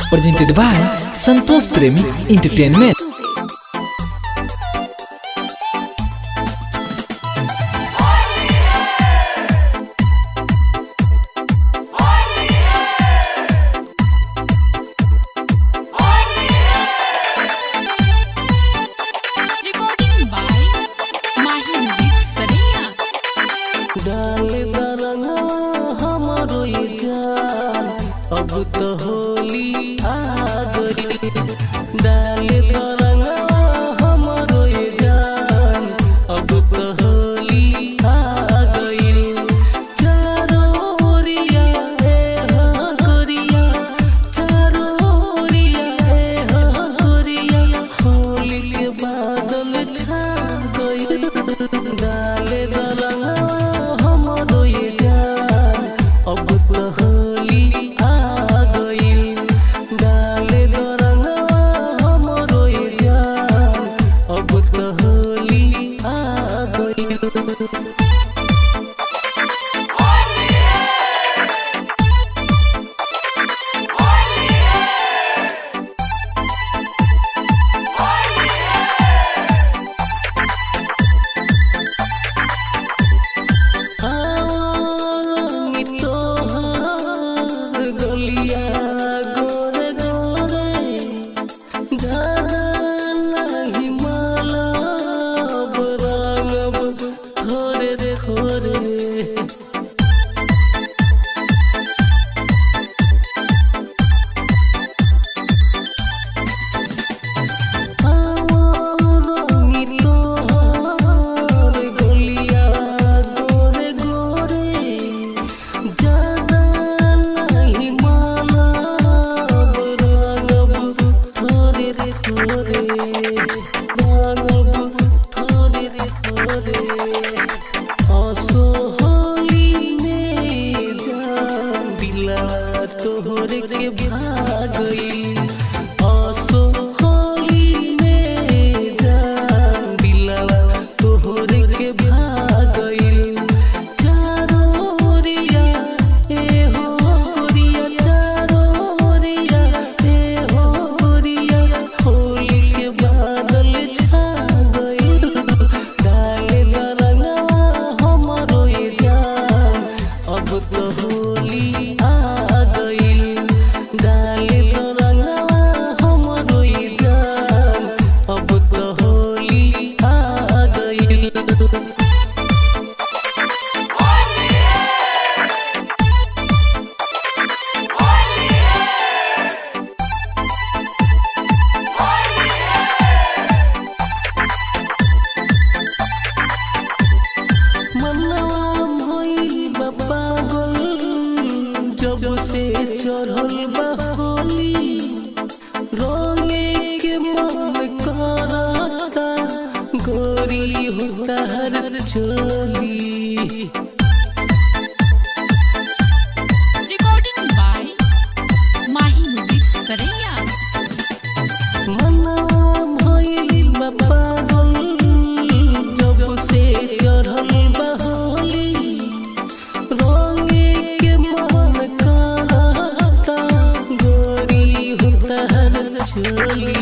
presented by Santosh Premi Entertainment. अब तो होली आ गई, डाले तो रंगा हमारो ये जान। अब तो होली आ गई, चारों ओरिया ए हो गोरिया, चारों ओरिया ए हो गोरिया, होली के बादल छा गई। डाले तो रंगा हमारो ये जान, अब तो होली तोहरे के भागई, आसो होली में जान दिलवा तोहरे के भागई। चारों ओरिया ए हो गोरिया, चारों ओरिया ए हो गोरिया, होली के बादल छा गई। डाले रंगवा हमारो ये जान, अब तो होली जब से चढ़ल बा होली, रंगे के मन करता गोरी उतार चोली। Recording by Mahi Mubir Saraiya. मनवा भइल बा पागल, जब से चढ़ल बा होली, रंगे के मन करता गोरी उतार चोली।